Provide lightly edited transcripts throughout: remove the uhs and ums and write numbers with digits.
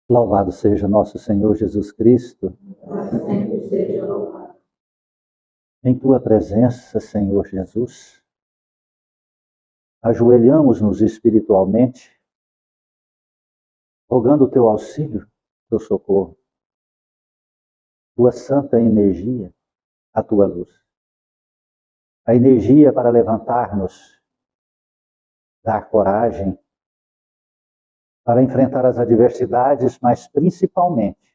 Louvado seja nosso Senhor Jesus Cristo. Sempre seja louvado. Em tua presença, Senhor Jesus, ajoelhamos-nos espiritualmente, rogando o teu auxílio, teu socorro, tua santa energia, a tua luz. A energia para levantar-nos, dar coragem, para enfrentar as adversidades, mas principalmente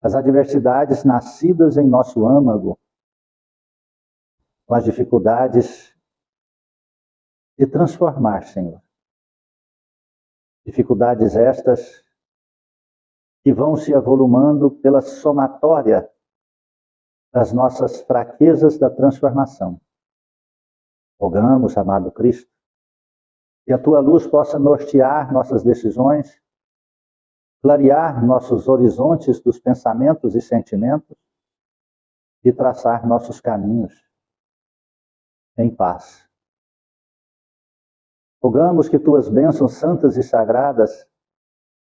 as adversidades nascidas em nosso âmago, com as dificuldades de transformar, Senhor. Dificuldades estas que vão se avolumando pela somatória das nossas fraquezas da transformação. Rogamos, amado Cristo, que a tua luz possa nortear nossas decisões, clarear nossos horizontes dos pensamentos e sentimentos e traçar nossos caminhos em paz. Rogamos que tuas bênçãos santas e sagradas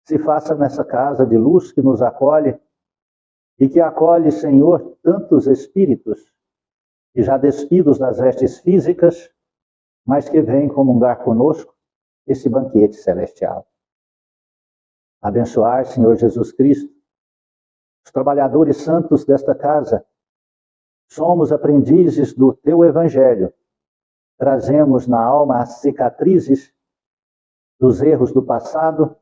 se façam nessa casa de luz que nos acolhe e que acolhe, Senhor, tantos espíritos que já despidos das vestes físicas, mas que vêm comungar conosco esse banquete celestial. Abençoar, Senhor Jesus Cristo, os trabalhadores santos desta casa. Somos aprendizes do teu evangelho. Trazemos na alma as cicatrizes dos erros do passado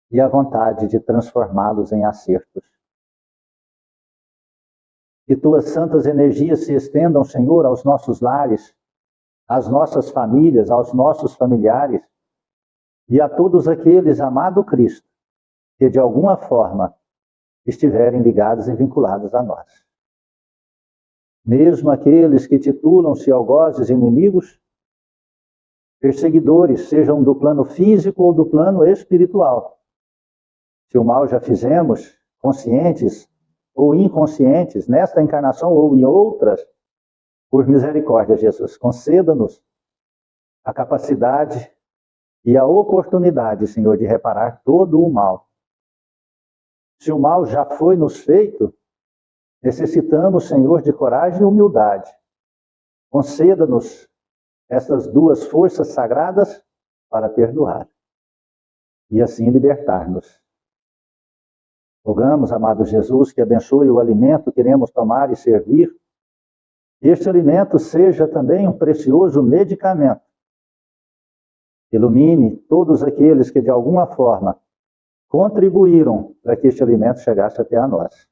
e a vontade de transformá-los em acertos. Que tuas santas energias se estendam, Senhor, aos nossos lares, às nossas famílias, aos nossos familiares e a todos aqueles, amado Cristo, que de alguma forma estiverem ligados e vinculados a nós. Mesmo aqueles que titulam-se algozes inimigos, perseguidores, sejam do plano físico ou do plano espiritual. Se o mal já fizemos, conscientes ou inconscientes, nesta encarnação ou em outras, por misericórdia, Jesus, conceda-nos a capacidade e a oportunidade, Senhor, de reparar todo o mal. Se o mal já foi nos feito, necessitamos, Senhor, de coragem e humildade. Conceda-nos estas duas forças sagradas para perdoar e assim libertar-nos. Rogamos, amado Jesus, que abençoe o alimento que queremos tomar e servir. Que este alimento seja também um precioso medicamento. Ilumine todos aqueles que de alguma forma contribuíram para que este alimento chegasse até a nós.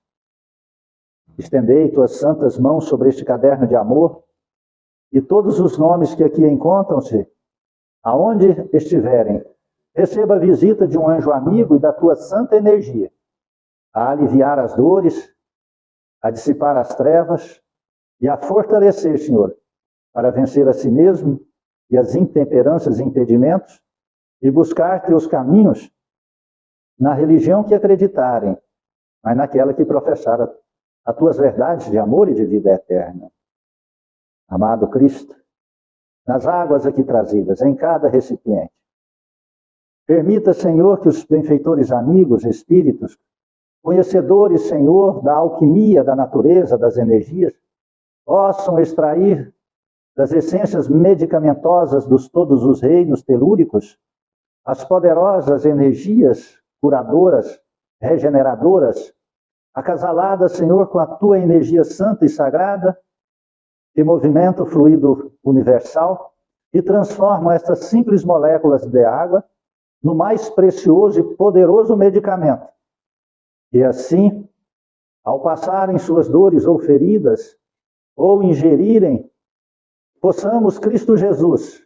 Estendei tuas santas mãos sobre este caderno de amor e todos os nomes que aqui encontram-se, aonde estiverem, receba a visita de um anjo amigo e da tua santa energia, a aliviar as dores, a dissipar as trevas e a fortalecer, Senhor, para vencer a si mesmo e as intemperanças e impedimentos e buscar teus caminhos na religião que acreditarem, mas naquela que professar as tuas verdades de amor e de vida eterna. Amado Cristo, nas águas aqui trazidas, em cada recipiente, permita, Senhor, que os benfeitores amigos, espíritos, conhecedores, Senhor, da alquimia, da natureza, das energias, possam extrair das essências medicamentosas dos todos os reinos telúricos as poderosas energias curadoras, regeneradoras, acasaladas, Senhor, com a tua energia santa e sagrada, que movimenta o fluido universal e transforma estas simples moléculas de água no mais precioso e poderoso medicamento. E assim, ao passarem suas dores ou feridas, ou ingerirem, possamos, Cristo Jesus,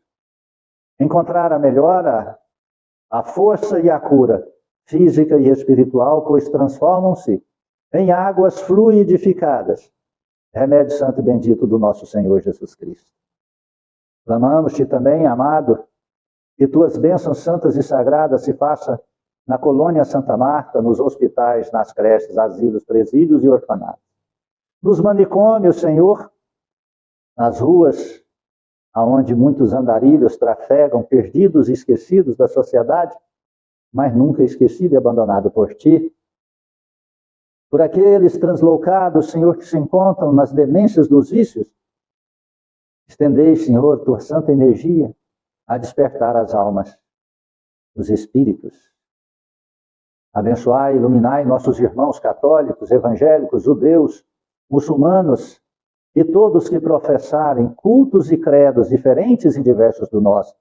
encontrar a melhora, a força e a cura física e espiritual, pois transformam-se em águas fluidificadas. Remédio santo e bendito do nosso Senhor Jesus Cristo. Clamamos-te também, amado, que tuas bênçãos santas e sagradas se façam na colônia Santa Marta, nos hospitais, nas creches, asilos, presídios e orfanatos. Nos manicômios, Senhor, nas ruas, aonde muitos andarilhos trafegam, perdidos e esquecidos da sociedade, mas nunca esquecido e abandonado por ti. Por aqueles translocados, Senhor, que se encontram nas demências dos vícios, estendei, Senhor, tua santa energia a despertar as almas, os espíritos. Abençoai e iluminai nossos irmãos católicos, evangélicos, judeus, muçulmanos e todos que professarem cultos e credos diferentes e diversos do nosso.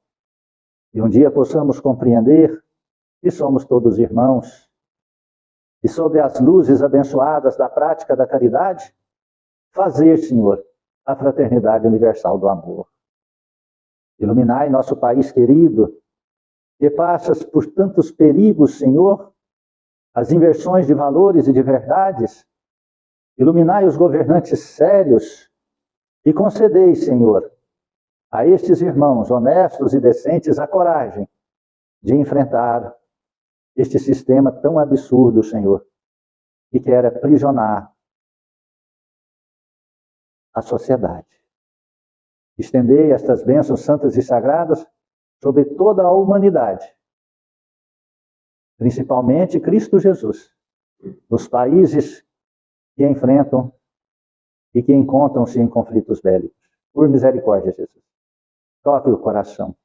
E um dia possamos compreender que somos todos irmãos. E sob as luzes abençoadas da prática da caridade, fazer, Senhor, a fraternidade universal do amor. Iluminai nosso país querido, que passas por tantos perigos, Senhor, as inversões de valores e de verdades. Iluminai os governantes sérios e concedei, Senhor, a estes irmãos honestos e decentes a coragem de enfrentar este sistema tão absurdo, Senhor, que quer aprisionar a sociedade. Estendei estas bênçãos santas e sagradas sobre toda a humanidade, principalmente Cristo Jesus, nos países que enfrentam e que encontram-se em conflitos bélicos. Por misericórdia, Jesus, toque o coração,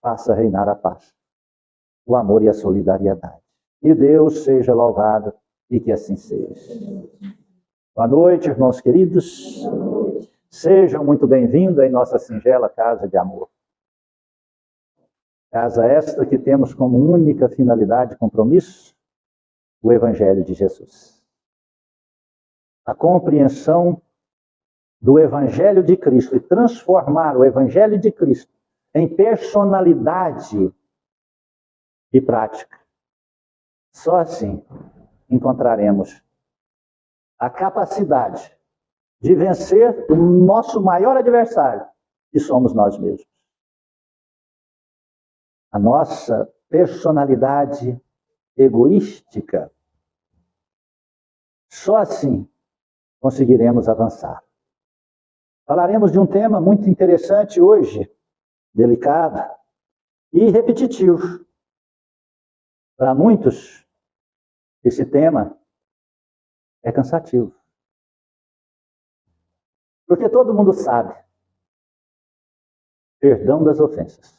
faça reinar a paz, o amor e a solidariedade. Que Deus seja louvado e que assim seja. Boa noite, irmãos queridos. Sejam muito bem-vindos em nossa singela casa de amor. Casa esta que temos como única finalidade e compromisso o Evangelho de Jesus. A compreensão do Evangelho de Cristo e transformar o Evangelho de Cristo em personalidade e prática. Só assim encontraremos a capacidade de vencer o nosso maior adversário, que somos nós mesmos. A nossa personalidade egoística. Só assim conseguiremos avançar. Falaremos de um tema muito interessante hoje, delicado e repetitivo. Para muitos, esse tema é cansativo. Porque todo mundo sabe. Perdão das ofensas.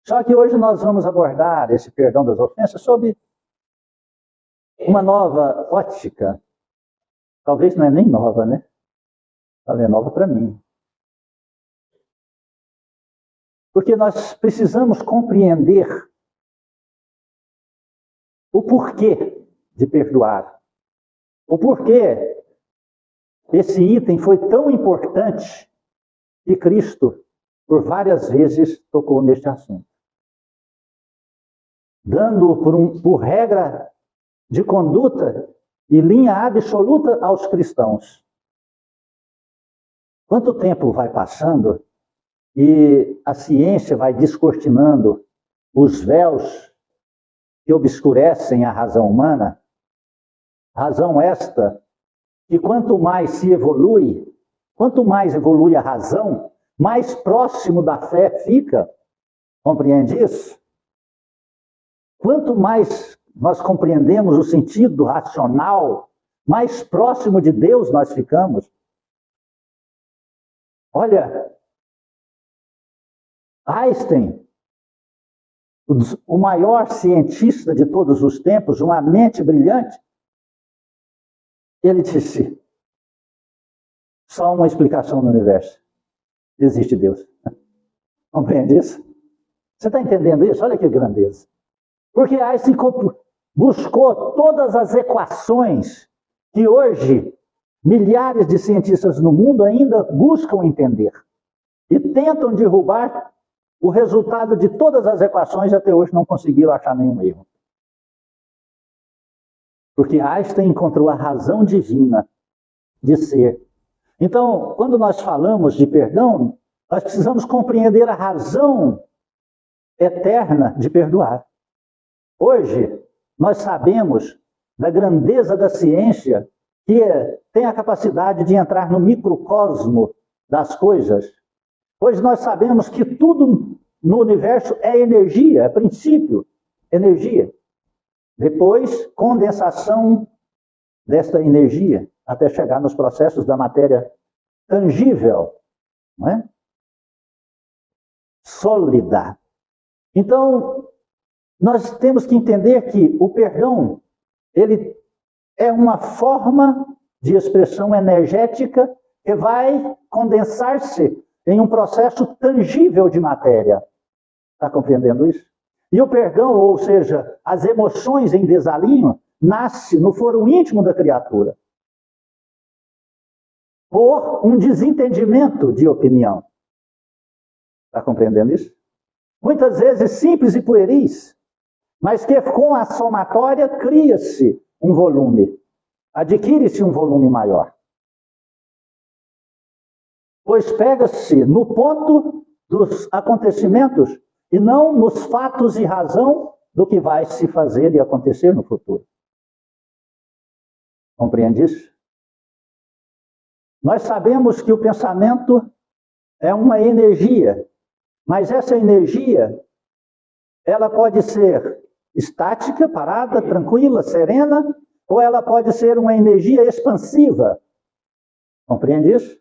Só que hoje nós vamos abordar esse perdão das ofensas sob uma nova ótica. Talvez não é nem nova, né? Ela é nova para mim. Porque nós precisamos compreender o porquê de perdoar. O porquê esse item foi tão importante que Cristo, por várias vezes, tocou neste assunto. Dando por regra de conduta e linha absoluta aos cristãos. Quanto tempo vai passando e a ciência vai descortinando os véus que obscurecem a razão humana? Razão esta que quanto mais se evolui, quanto mais evolui a razão, mais próximo da fé fica. Compreende isso? Quanto mais nós compreendemos o sentido racional, mais próximo de Deus nós ficamos. Olha, Einstein, o maior cientista de todos os tempos, uma mente brilhante, ele disse: só uma explicação no universo. Existe Deus. Compreende isso? Você está entendendo isso? Olha que grandeza. Porque Einstein buscou todas as equações que hoje milhares de cientistas no mundo ainda buscam entender. E tentam derrubar o resultado de todas as equações e até hoje não conseguiram achar nenhum erro. Porque Einstein encontrou a razão divina de ser. Então, quando nós falamos de perdão, nós precisamos compreender a razão eterna de perdoar. Hoje, nós sabemos da grandeza da ciência que tem a capacidade de entrar no microcosmo das coisas. Hoje nós sabemos que tudo no universo é energia, é princípio, energia. Depois, condensação desta energia, até chegar nos processos da matéria tangível, não é? Sólida. Então, nós temos que entender que o perdão, ele é uma forma de expressão energética que vai condensar-se em um processo tangível de matéria. Está compreendendo isso? E o perdão, ou seja, as emoções em desalinho, nasce no foro íntimo da criatura, por um desentendimento de opinião. Está compreendendo isso? Muitas vezes simples e pueris, mas que com a somatória cria-se um volume, adquire-se um volume maior. Pois pega-se no ponto dos acontecimentos e não nos fatos e razão do que vai se fazer e acontecer no futuro. Compreende isso? Nós sabemos que o pensamento é uma energia, mas essa energia, ela pode ser estática, parada, tranquila, serena, ou ela pode ser uma energia expansiva. Compreende isso?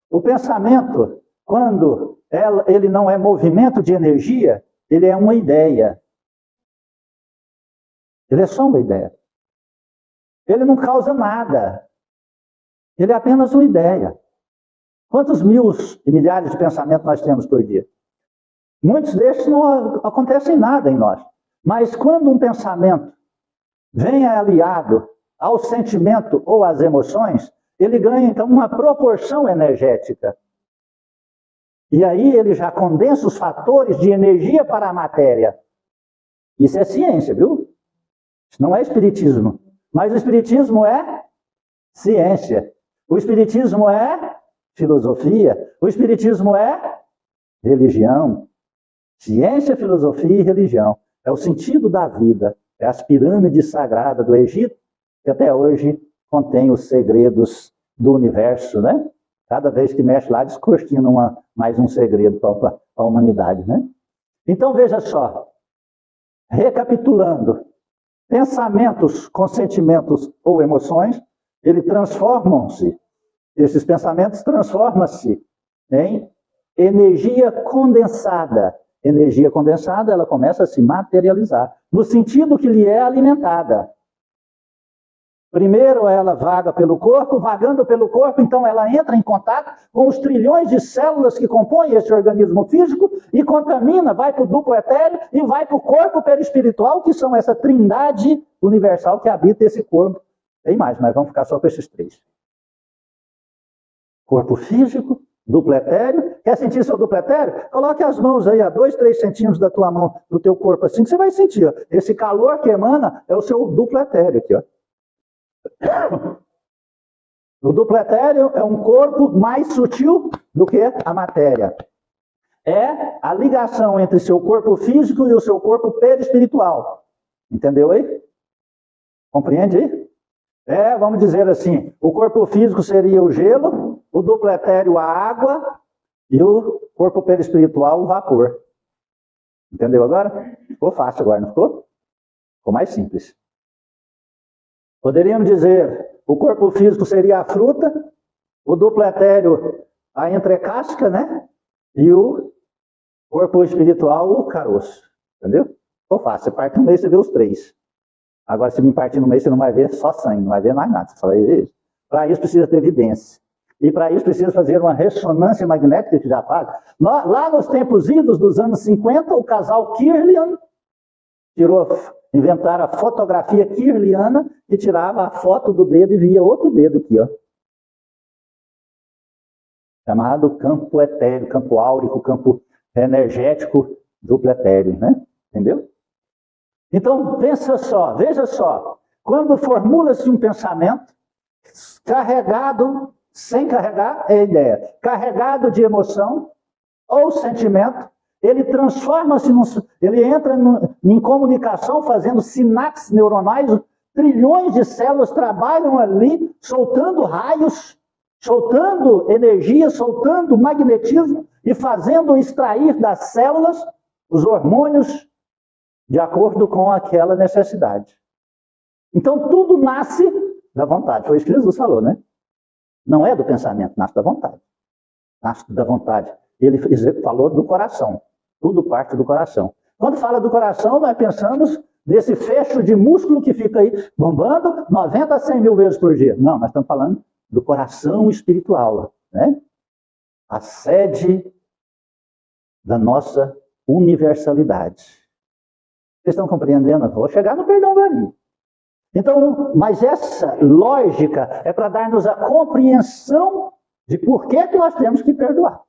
O pensamento, quando ele não é movimento de energia, ele é uma ideia. Ele é só uma ideia. Ele não causa nada. Ele é apenas uma ideia. Quantos mil e milhares de pensamentos nós temos por dia? Muitos desses não acontecem nada em nós. Mas quando um pensamento vem aliado ao sentimento ou às emoções, ele ganha então uma proporção energética. E aí ele já condensa os fatores de energia para a matéria. Isso é ciência, viu? Isso não é espiritismo. Mas o espiritismo é ciência. O espiritismo é filosofia. O espiritismo é religião. Ciência, filosofia e religião. É o sentido da vida. É as pirâmides sagradas do Egito, que até hoje contém os segredos do universo, né? Cada vez que mexe lá, descortina mais um segredo para a humanidade, né? Então, veja só. Recapitulando. Pensamentos com sentimentos ou emoções, esses pensamentos transformam-se em energia condensada. Energia condensada, ela começa a se materializar, no sentido que lhe é alimentada. Primeiro ela vaga pelo corpo, vagando pelo corpo, então ela entra em contato com os trilhões de células que compõem esse organismo físico e contamina, vai para o duplo etéreo e vai para o corpo perispiritual, que são essa trindade universal que habita esse corpo. Tem mais, mas vamos ficar só com esses três. Corpo físico, duplo etéreo. Quer sentir seu duplo etéreo? Coloque as mãos aí a 2, 3 centímetros da tua mão, do teu corpo assim, que você vai sentir. Ó. Esse calor que emana é o seu duplo etéreo aqui, ó. O duplo etéreo é um corpo mais sutil do que a matéria. É a ligação entre seu corpo físico e o seu corpo perispiritual. Entendeu aí? Compreende aí? Vamos dizer assim, o corpo físico seria o gelo, o duplo etéreo a água e o corpo perispiritual o vapor. Entendeu agora? Ficou fácil agora, não ficou? Ficou mais simples. Poderíamos dizer, o corpo físico seria a fruta, o duplo etéreo a entrecasca, né? E o corpo espiritual o caroço. Entendeu? Ficou fácil. Você parte no meio, você vê os três. Agora, se me partir no meio, você não vai ver só sangue, não vai ver mais nada, você só vai ver isso. Para isso precisa ter evidência. E para isso precisa fazer uma ressonância magnética que já faz. Lá nos tempos idos dos anos 50, o casal Kirlian inventaram a fotografia kirliana, que tirava a foto do dedo e via outro dedo aqui, ó. Chamado campo etéreo, campo áurico, campo energético duplo etéreo, né? Entendeu? Então, veja só, quando formula-se um pensamento carregado, sem carregar, é a ideia, carregado de emoção ou sentimento, ele transforma-se, ele entra em comunicação, fazendo sinapses neuronais, trilhões de células trabalham ali, soltando raios, soltando energia, soltando magnetismo e fazendo extrair das células os hormônios de acordo com aquela necessidade. Então, tudo nasce da vontade. Foi isso que Jesus falou, né? Não é do pensamento, nasce da vontade. Nasce da vontade. Ele falou do coração. Tudo parte do coração. Quando fala do coração, nós pensamos nesse fecho de músculo que fica aí bombando 90 a 100 mil vezes por dia. Não, nós estamos falando do coração espiritual, né? A sede da nossa universalidade. Vocês estão compreendendo? Vou chegar no perdão ali. Então, mas essa lógica é para dar-nos a compreensão de por que nós temos que perdoar.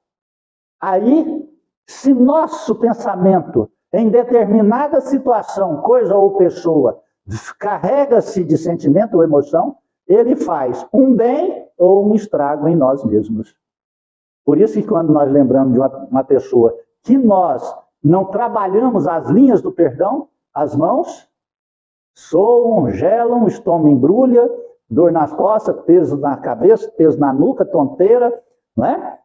Aí, se nosso pensamento em determinada situação, coisa ou pessoa, carrega-se de sentimento ou emoção, ele faz um bem ou um estrago em nós mesmos. Por isso que quando nós lembramos de uma pessoa que nós não trabalhamos as linhas do perdão, as mãos soam, gelam, o estômago embrulha, dor nas costas, peso na cabeça, peso na nuca, tonteira, não é?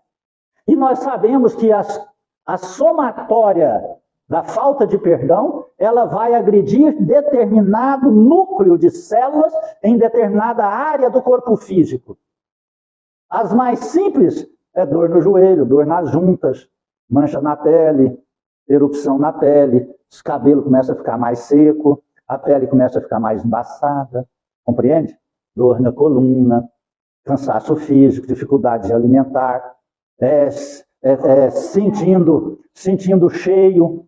E nós sabemos que a somatória da falta de perdão, ela vai agredir determinado núcleo de células em determinada área do corpo físico. As mais simples é dor no joelho, dor nas juntas, mancha na pele, erupção na pele, os cabelos começam a ficar mais seco, a pele começa a ficar mais embaçada, compreende? Dor na coluna, cansaço físico, dificuldade de alimentar, sentindo cheio,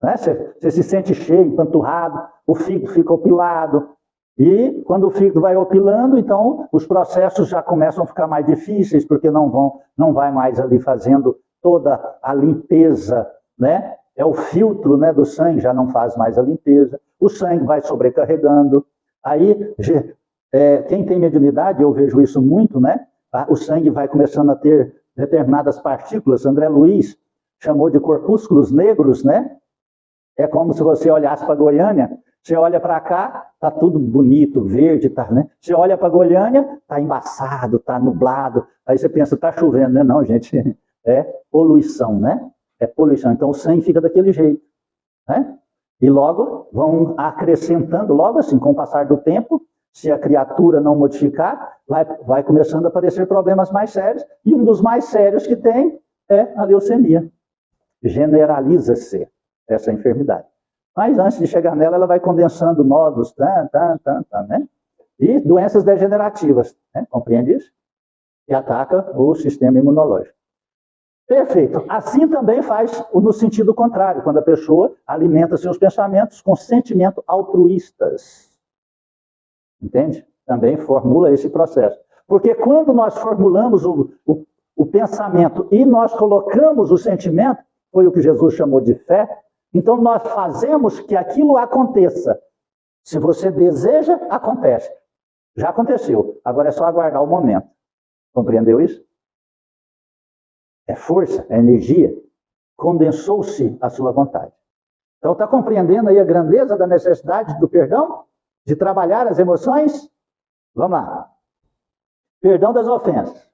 né? Você se sente cheio, empanturrado, o fígado fica opilado, e quando o fígado vai opilando, então os processos já começam a ficar mais difíceis, porque não vai mais ali fazendo toda a limpeza, né? É o filtro, né, do sangue, já não faz mais a limpeza, o sangue vai sobrecarregando, aí quem tem mediunidade, eu vejo isso muito, né? O sangue vai começando a ter determinadas partículas, André Luiz chamou de corpúsculos negros, né? É como se você olhasse para Goiânia, você olha para cá, tá tudo bonito, verde, tá, né? Você olha para Goiânia, tá embaçado, tá nublado, aí você pensa, tá chovendo, né? Não, gente, é poluição, né? É poluição, então o sangue fica daquele jeito, né? E logo vão acrescentando, logo assim, com o passar do tempo, se a criatura não modificar, vai começando a aparecer problemas mais sérios, e um dos mais sérios que tem é a leucemia. Generaliza-se essa enfermidade. Mas antes de chegar nela, ela vai condensando nódulos, né? E doenças degenerativas, né? Compreende isso? E ataca o sistema imunológico. Perfeito. Assim também faz no sentido contrário, quando a pessoa alimenta seus pensamentos com sentimentos altruístas. Entende? Também formula esse processo. Porque quando nós formulamos o pensamento e nós colocamos o sentimento, foi o que Jesus chamou de fé, então nós fazemos que aquilo aconteça. Se você deseja, acontece. Já aconteceu. Agora é só aguardar o momento. Compreendeu isso? É força, é energia. Condensou-se a sua vontade. Então está compreendendo aí a grandeza da necessidade do perdão? De trabalhar as emoções? Vamos lá. Perdão das ofensas.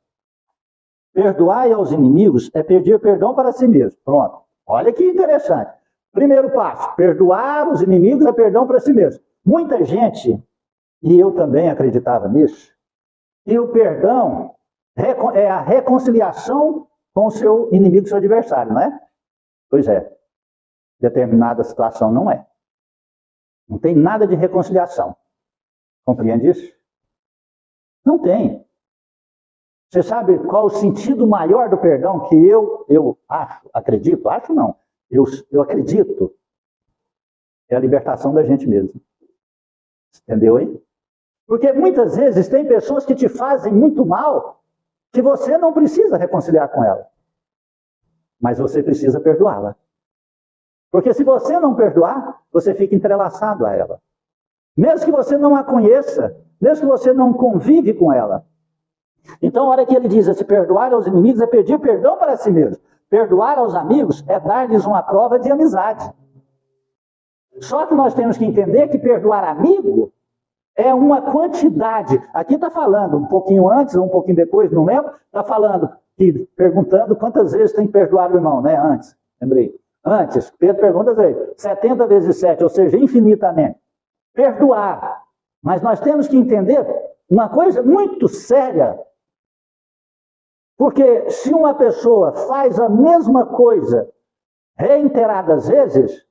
Perdoai aos inimigos é pedir perdão para si mesmo. Pronto. Olha que interessante. Primeiro passo, perdoar os inimigos é perdão para si mesmo. Muita gente, e eu também acreditava nisso, e o perdão é a reconciliação com o seu inimigo, seu adversário, não é? Pois é. Determinada situação não é. Não tem nada de reconciliação. Compreende isso? Não tem. Você sabe qual o sentido maior do perdão que eu acredito? Acho não. Eu acredito. É a libertação da gente mesmo. Entendeu aí? Porque muitas vezes tem pessoas que te fazem muito mal que você não precisa reconciliar com ela. Mas você precisa perdoá-la. Porque se você não perdoar, você fica entrelaçado a ela. Mesmo que você não a conheça, mesmo que você não convive com ela. Então, a hora que ele diz, se perdoar aos inimigos é pedir perdão para si mesmo. Perdoar aos amigos é dar-lhes uma prova de amizade. Só que nós temos que entender que perdoar amigo é uma quantidade. Aqui está falando, um pouquinho antes ou um pouquinho depois, não lembro, está falando, perguntando quantas vezes tem que perdoar o irmão, né? Antes, lembrei. Antes, Pedro pergunta aí, 70 vezes 7, ou seja, infinitamente. Perdoar. Mas nós temos que entender uma coisa muito séria. Porque se uma pessoa faz a mesma coisa reiteradas vezes,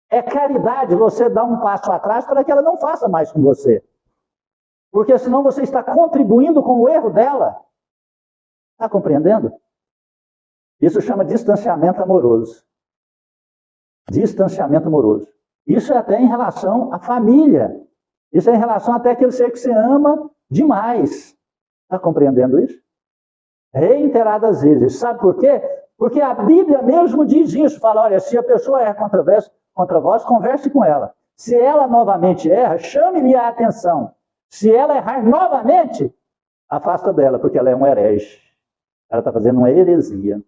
é caridade você dar um passo atrás para que ela não faça mais com você. Porque senão você está contribuindo com o erro dela. Está compreendendo? Isso chama distanciamento amoroso. Distanciamento amoroso. Isso é até em relação à família. Isso é em relação até àquele ser que você ama demais. Está compreendendo isso? Reiteradas vezes. Sabe por quê? Porque a Bíblia mesmo diz isso. Fala, olha, se a pessoa erra contra vós, converse com ela. Se ela novamente erra, chame-lhe a atenção. Se ela errar novamente, afasta dela, porque ela é um herege. Ela está fazendo uma heresia.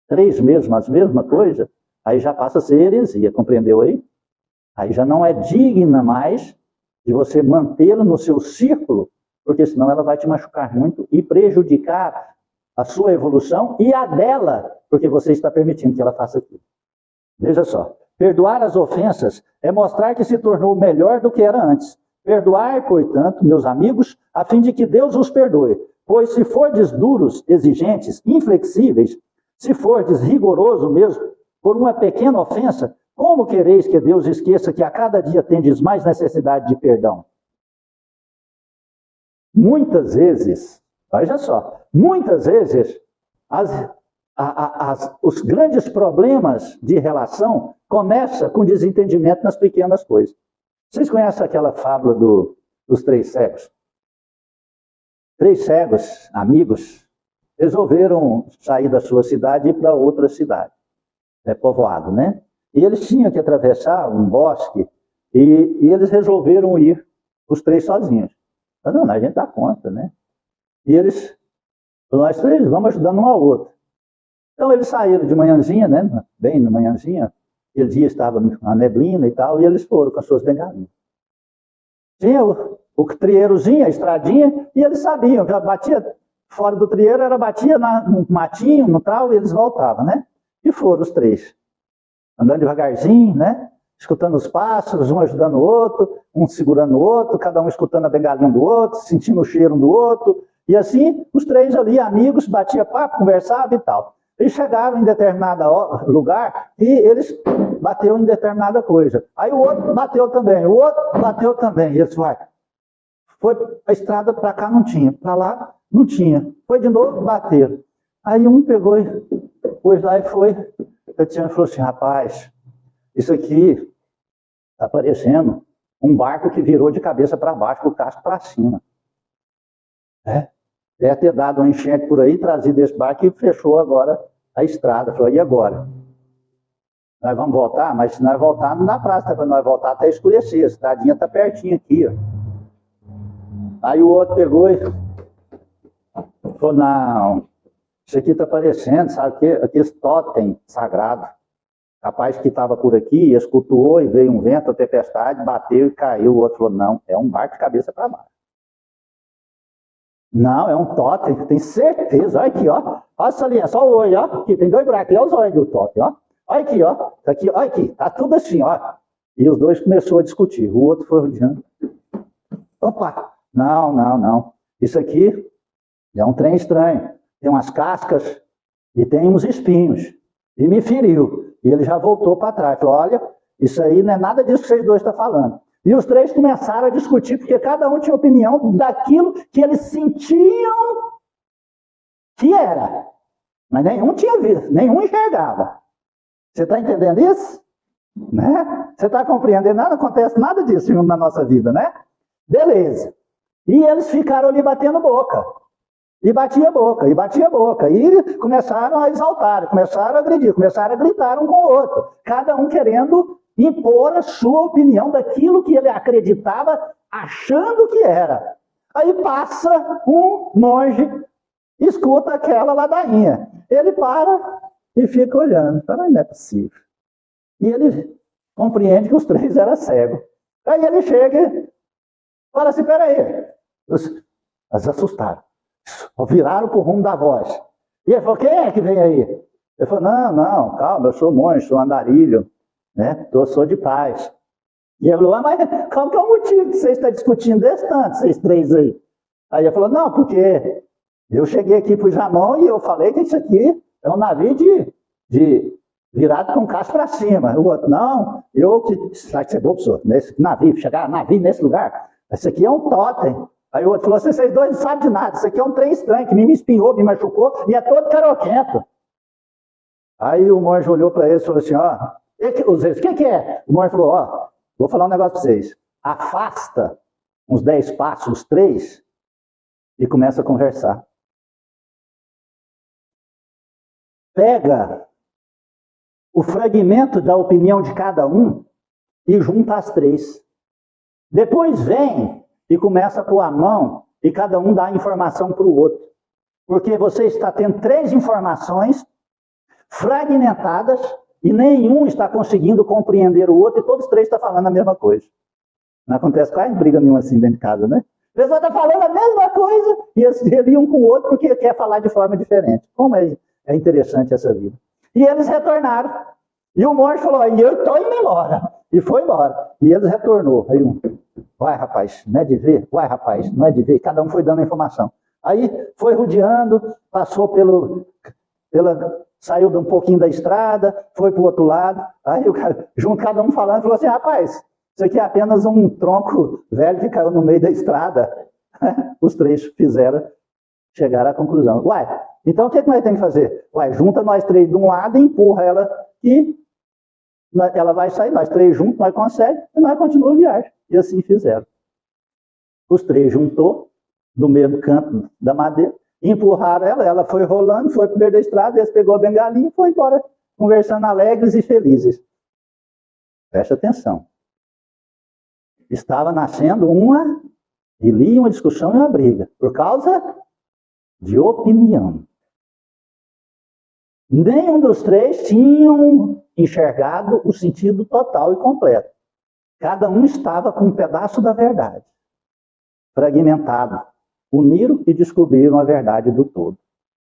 3 meses, mas mesma coisa, aí já passa a ser heresia, compreendeu aí? Aí já não é digna mais de você mantê-la no seu círculo, porque senão ela vai te machucar muito e prejudicar a sua evolução e a dela, porque você está permitindo que ela faça aquilo. Veja só, perdoar as ofensas é mostrar que se tornou melhor do que era antes. Perdoar, portanto, meus amigos, a fim de que Deus os perdoe. Pois se fordes duros, exigentes, inflexíveis, se fordes rigoroso mesmo, por uma pequena ofensa, como quereis que Deus esqueça que a cada dia tendes mais necessidade de perdão? Muitas vezes, veja só, muitas vezes, os grandes problemas de relação começam com desentendimento nas pequenas coisas. Vocês conhecem aquela fábula dos 3 cegos? 3 cegos, amigos, resolveram sair da sua cidade e ir para outra cidade, povoado, né? E eles tinham que atravessar um bosque e eles resolveram ir, os 3 sozinhos. Mas não, a gente dá conta, né? E eles, nós 3, vamos ajudando um ao outro. Então eles saíram de manhãzinha, né? Bem de manhãzinha, aquele dia estava a neblina e tal, e eles foram com as suas bengalinhas. Tinha o trieirozinho, a estradinha, e eles sabiam que batia fora do trieiro, batia no matinho, no tal, e eles voltavam, né? E foram os 3. Andando devagarzinho, né? Escutando os pássaros, um ajudando o outro, um segurando o outro, cada um escutando a bengalinha do outro, sentindo o cheiro um do outro. E assim, os 3 ali, amigos, batia papo, conversavam e tal. Eles chegaram em determinado lugar e eles bateram em determinada coisa. Aí o outro bateu também, o outro bateu também. E eles foi a estrada para cá, não tinha. Para lá, não tinha. Foi de novo, bateram. Aí um pegou e pôs lá e foi. O Tiano falou assim, rapaz, isso aqui está parecendo um barco que virou de cabeça para baixo, com o casco para cima. Deve ter dado uma enchente por aí, trazido esse barco e fechou agora a estrada. Falou, e agora? Nós vamos voltar? Mas se nós voltar, não dá prazo, para nós voltar até escurecer. A estradinha está pertinho aqui. Ó. Aí o outro pegou e falou, não, isso aqui está parecendo, sabe o quê? Aqueles totem sagrado. Rapaz que estava por aqui, escutou e veio um vento, a tempestade, bateu e caiu. O outro falou, não, é um barco de cabeça para baixo. Não, é um totem, tem certeza. Olha aqui, ó. Olha essa linha, só o olho, ó. Aqui tem 2 buracos, olha os olhos do totem, ó. Olha aqui, ó. Tá aqui, olha aqui, tá tudo assim, ó. E os 2 começaram a discutir. O outro foi olhando. Opa, não. Isso aqui é um trem estranho. Tem umas cascas e tem uns espinhos. E me feriu. E ele já voltou para trás. Falou, olha, isso aí não é nada disso que vocês 2 estão falando. E os 3 começaram a discutir, porque cada um tinha opinião daquilo que eles sentiam que era. Mas nenhum tinha visto, nenhum enxergava. Você está entendendo isso? Né? Você está compreendendo? Não acontece nada disso na nossa vida, né? Beleza. E eles ficaram ali batendo boca. E batia boca, e batia boca. E começaram a exaltar, começaram a agredir, começaram a gritar um com o outro. Cada um querendo impor a sua opinião daquilo que ele acreditava, achando que era. Aí passa um monge, escuta aquela ladainha. Ele para e fica olhando. Fala, não é possível. E ele compreende que os 3 eram cegos. Aí ele chega e fala assim, peraí. Eles assustaram. Viraram para o rumo da voz. E ele falou, quem é que vem aí? Ele falou, não, calma, eu sou monge, sou andarilho, né? Sou de paz. E ele falou, mas qual que é o motivo que vocês estão discutindo desse tanto, vocês três aí? Aí ele falou, não, porque eu cheguei aqui para o Jamão e eu falei que isso aqui é um navio de virado com o casco para cima. O outro, não, sabe que você é bom, professor, nesse navio, chegar navio nesse lugar, isso aqui é um totem. Aí o outro falou, vocês dois não sabem de nada, isso aqui é um trem estranho, que me espinhou, me machucou, e é todo caroquento. Aí o monge olhou para eles e falou assim, o que é? O monge falou, vou falar um negócio para vocês. Afasta uns 10 passos, uns 3, e começa a conversar. Pega o fragmento da opinião de cada um e junta as 3. Depois vem e começa a pôr a mão e cada um dá a informação para o outro. Porque você está tendo 3 informações fragmentadas e nenhum está conseguindo compreender o outro e todos os 3 estão falando a mesma coisa. Não acontece quase briga nenhuma assim dentro de casa, né? A pessoa está falando a mesma coisa e eles um com o outro porque quer falar de forma diferente. Como é interessante essa vida. E eles retornaram. E o monge falou, eu estou indo embora. E foi embora. E eles retornou. Aí vai rapaz, não é de ver? Vai rapaz, não é de ver? Cada um foi dando a informação. Aí foi rodeando, passou saiu um pouquinho da estrada, foi para o outro lado. Aí o cara, junto cada um falando, falou assim, rapaz, isso aqui é apenas um tronco velho que caiu no meio da estrada. Os 3 chegaram à conclusão. Então o que nós temos que fazer? Junta nós 3 de um lado e empurra ela e ela vai sair, nós 3 juntos, nós conseguimos e nós continuamos a viagem. E assim fizeram. Os 3 juntou no mesmo canto da madeira, empurraram ela foi rolando, foi para o meio da estrada, eles pegou a bengalinha e foi embora, conversando alegres e felizes. Preste atenção. Estava nascendo uma discussão e uma briga, por causa de opinião. Nenhum dos 3 tinham enxergado o sentido total e completo. Cada um estava com um pedaço da verdade, fragmentado. Uniram e descobriram a verdade do todo.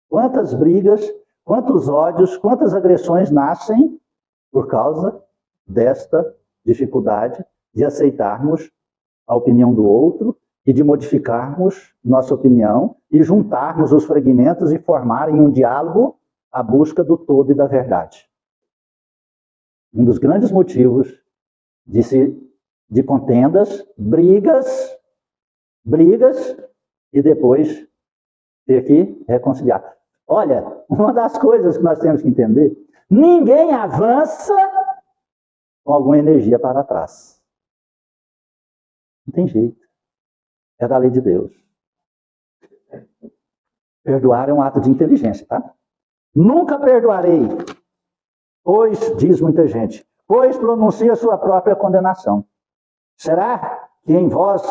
Quantas brigas, quantos ódios, quantas agressões nascem por causa desta dificuldade de aceitarmos a opinião do outro e de modificarmos nossa opinião e juntarmos os fragmentos e formarem um diálogo à busca do todo e da verdade. Um dos grandes motivos de contendas, brigas e depois ter que reconciliar. Olha, uma das coisas que nós temos que entender, ninguém avança com alguma energia para trás. Não tem jeito. É da lei de Deus. Perdoar é um ato de inteligência, tá? Nunca perdoarei, pois, diz muita gente, pois pronuncia sua própria condenação. Será que em vós,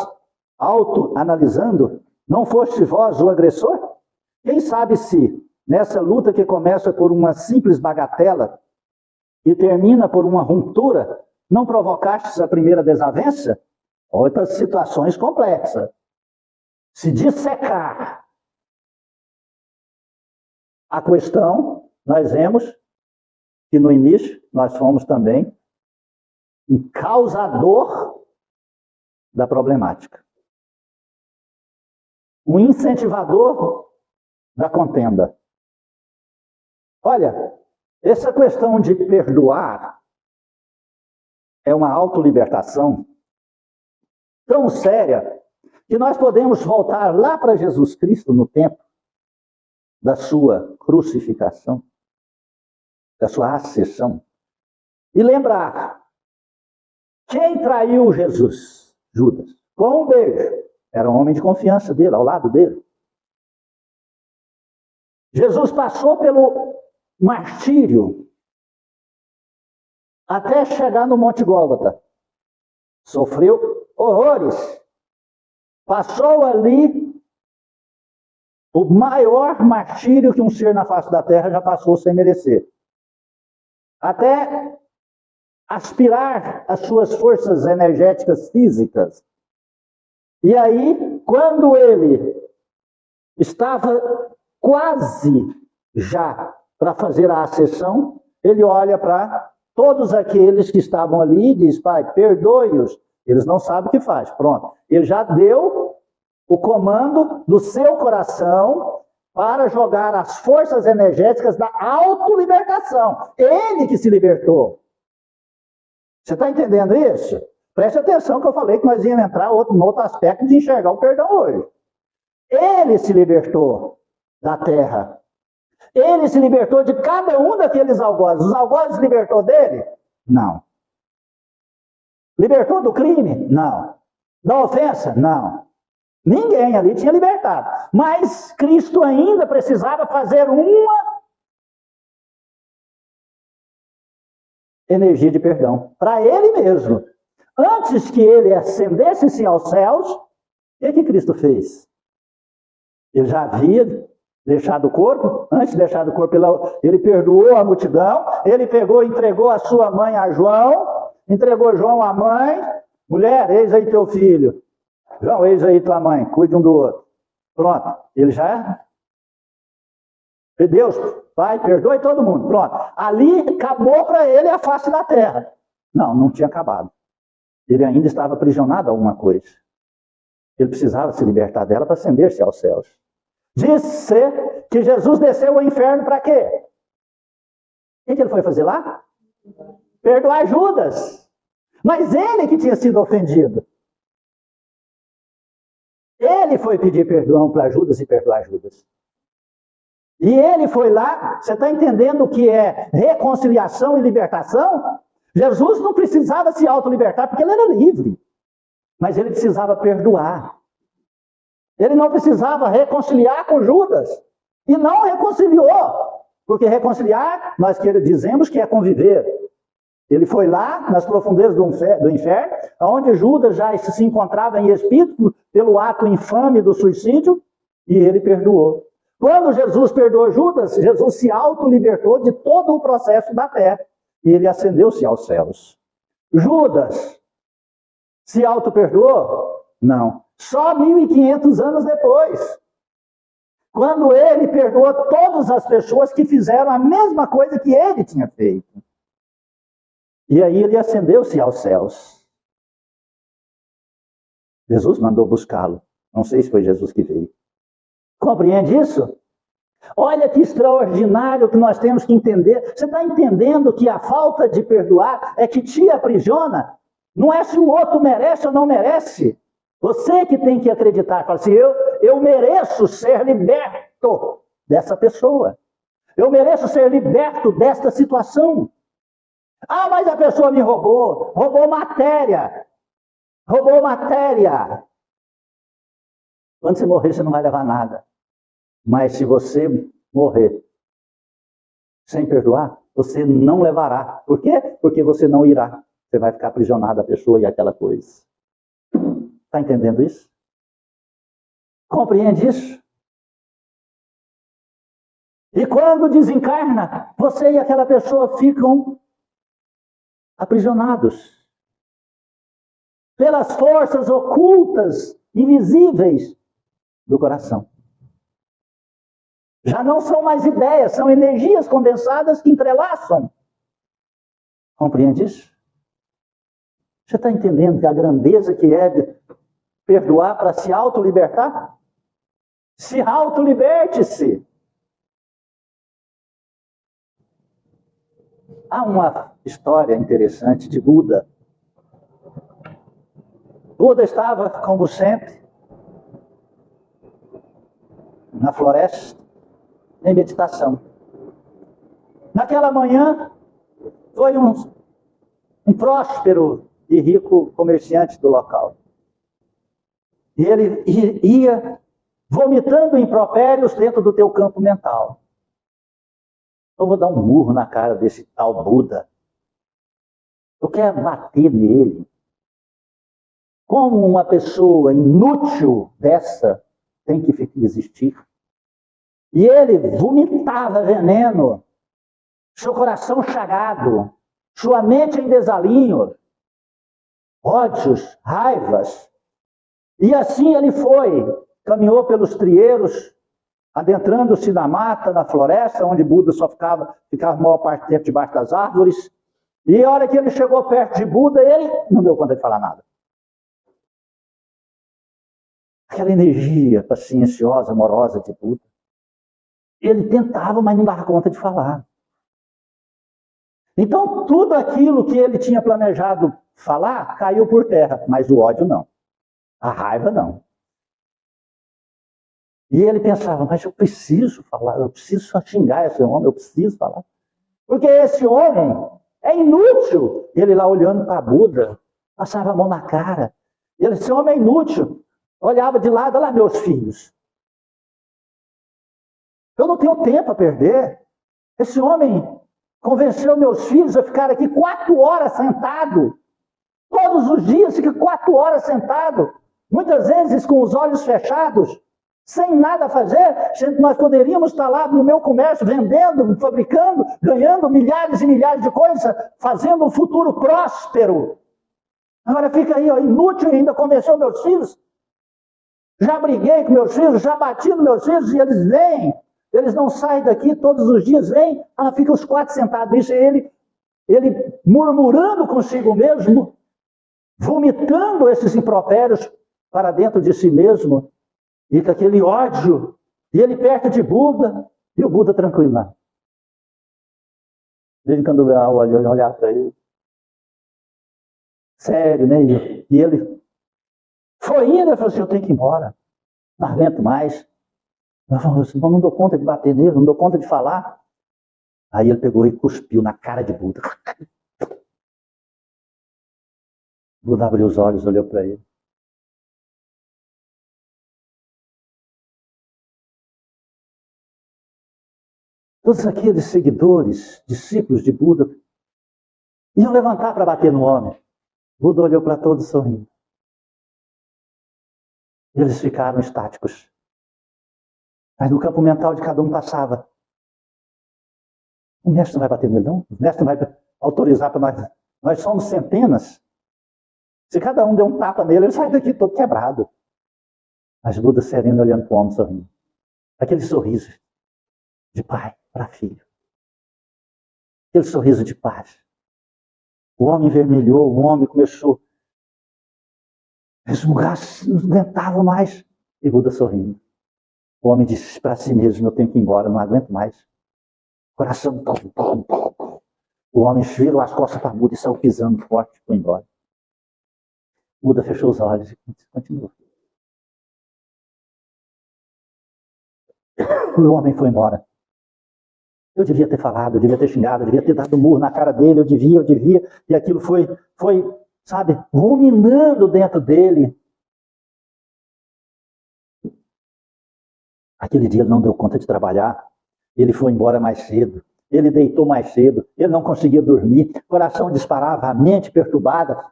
autoanalisando, não foste vós o agressor? Quem sabe se, nessa luta que começa por uma simples bagatela e termina por uma ruptura, não provocastes a primeira desavença? Outras situações complexas. Se dissecar a questão, nós vemos que no início nós fomos também um causador da problemática. Um incentivador da contenda. Olha, essa questão de perdoar é uma autolibertação tão séria que nós podemos voltar lá para Jesus Cristo no tempo da sua crucificação, da sua ascensão, e lembrar quem traiu Jesus? Judas. Com um beijo. Era um homem de confiança dele, ao lado dele. Jesus passou pelo martírio até chegar no Monte Gólgota. Sofreu horrores. Passou ali o maior martírio que um ser na face da terra já passou sem merecer. Até aspirar as suas forças energéticas físicas. E aí, quando ele estava quase já para fazer a acessão, ele olha para todos aqueles que estavam ali e diz: Pai, perdoe-os, eles não sabem o que faz. Pronto, ele já deu o comando do seu coração para jogar as forças energéticas da autolibertação. Ele que se libertou. Você está entendendo isso? Preste atenção que eu falei que nós íamos entrar no outro aspecto de enxergar o perdão hoje. Ele se libertou da terra. Ele se libertou de cada um daqueles algozes. Os algozes se libertou dele? Não. Libertou do crime? Não. Da ofensa? Não. Ninguém ali tinha libertado. Mas Cristo ainda precisava fazer uma energia de perdão para ele mesmo. Antes que ele ascendesse aos céus, o que Cristo fez? Ele já havia deixado o corpo. Antes de deixar o corpo, ele perdoou a multidão. Ele pegou e entregou a sua mãe a João. Entregou João à mãe. Mulher, eis aí teu filho. João, eis aí tua mãe. Cuide um do outro. Pronto. Ele já... Deus, Pai, perdoe todo mundo. Pronto. Ali acabou para ele a face da terra. Não, não tinha acabado. Ele ainda estava aprisionado a alguma coisa. Ele precisava se libertar dela para ascender-se aos céus. Diz-se que Jesus desceu ao inferno para quê? O que ele foi fazer lá? Perdoar Judas. Mas ele que tinha sido ofendido. Ele foi pedir perdão para Judas e perdoar Judas. E ele foi lá, você está entendendo o que é reconciliação e libertação? Jesus não precisava se autolibertar porque ele era livre. Mas ele precisava perdoar. Ele não precisava reconciliar com Judas. E não reconciliou. Porque reconciliar, nós dizemos que é conviver. Ele foi lá, nas profundezas do inferno, onde Judas já se encontrava em espírito pelo ato infame do suicídio, e ele perdoou. Quando Jesus perdoou Judas, Jesus se autolibertou de todo o processo da terra. E ele ascendeu-se aos céus. Judas se auto-perdoou? Não. Só 1500 anos depois. Quando ele perdoou todas as pessoas que fizeram a mesma coisa que ele tinha feito. E aí ele ascendeu-se aos céus. Jesus mandou buscá-lo. Não sei se foi Jesus que veio. Compreende isso? Olha que extraordinário que nós temos que entender. Você está entendendo que a falta de perdoar é que te aprisiona? Não é se o outro merece ou não merece. Você que tem que acreditar. Fala assim, eu mereço ser liberto dessa pessoa. Eu mereço ser liberto desta situação. Ah, mas a pessoa me roubou. Roubou matéria. Roubou matéria. Quando você morrer, você não vai levar nada. Mas se você morrer sem perdoar, você não levará. Por quê? Porque você não irá. Você vai ficar aprisionado a pessoa e aquela coisa. Está entendendo isso? Compreende isso? E quando desencarna, você e aquela pessoa ficam aprisionados pelas forças ocultas, invisíveis do coração. Já não são mais ideias, são energias condensadas que entrelaçam. Compreende isso? Você está entendendo que a grandeza que é de perdoar para se autolibertar? Se autoliberte-se. Há uma história interessante de Buda. Buda estava, como sempre, na floresta, em meditação. Naquela manhã, foi um próspero e rico comerciante do local. E ele ia vomitando impropérios dentro do teu campo mental. Eu vou dar um murro na cara desse tal Buda. Eu quero bater nele. Como uma pessoa inútil dessa tem que existir? E ele vomitava veneno, seu coração chagado, sua mente em desalinho, ódios, raivas. E assim ele foi, caminhou pelos trieiros adentrando-se na mata, na floresta, onde Buda só ficava a maior parte do tempo debaixo das árvores. E a hora que ele chegou perto de Buda, ele não deu conta de falar nada. Aquela energia pacienciosa, amorosa de Buda. Ele tentava, mas não dava conta de falar. Então, tudo aquilo que ele tinha planejado falar caiu por terra, mas o ódio não. A raiva não. E ele pensava, mas eu preciso falar, eu preciso só xingar esse homem, eu preciso falar. Porque esse homem é inútil. Ele lá olhando para Buda, passava a mão na cara. Esse homem é inútil. Olhava de lado, olha lá meus filhos. Eu não tenho tempo a perder. Esse homem convenceu meus filhos a ficar aqui 4 horas sentado. Todos os dias fica 4 horas sentado. Muitas vezes com os olhos fechados, sem nada a fazer. Nós poderíamos estar lá no meu comércio, vendendo, fabricando, ganhando milhares e milhares de coisas, fazendo um futuro próspero. Agora fica aí, ó, inútil, ainda convenceu meus filhos. Já briguei com meus filhos, já bati nos meus filhos e eles vêm. Eles não saem daqui todos os dias, vêm. Ela fica os 4 sentados. Isso ele murmurando consigo mesmo, vomitando esses impropérios para dentro de si mesmo. E com aquele ódio. E ele perto de Buda. E o Buda tranquilo lá. Desde quando eu olhar para ele. Sério, né? E ele foi indo, ele falou assim, eu tenho que ir embora. Não aguento mais. Eu falei assim, não dou conta de bater nele, não dou conta de falar. Aí ele pegou e cuspiu na cara de Buda. Buda abriu os olhos, olhou para ele. Todos aqueles seguidores, discípulos de Buda, iam levantar para bater no homem. Buda olhou para todos sorrindo. Eles ficaram estáticos. Mas no campo mental de cada um passava. O mestre não vai bater nele, não? O mestre não vai autorizar para nós. Nós somos centenas. Se cada um der um tapa nele, ele sai daqui todo quebrado. Mas Buda sereno olhando para o homem sorrindo. Aquele sorriso de pai para filho. Aquele sorriso de paz. O homem envermelhou, o homem começou a esmugar, não aguentava mais. E Buda sorrindo. O homem disse para si mesmo, eu tenho que ir embora, não aguento mais. Coração. O homem virou as costas para Buda e saiu pisando forte, foi embora. Buda fechou os olhos e continuou. O homem foi embora. Eu devia ter falado, eu devia ter xingado, eu devia ter dado um murro na cara dele, eu devia. E aquilo foi, sabe, ruminando dentro dele. Aquele dia ele não deu conta de trabalhar. Ele foi embora mais cedo. Ele deitou mais cedo. Ele não conseguia dormir. O coração disparava, a mente perturbada.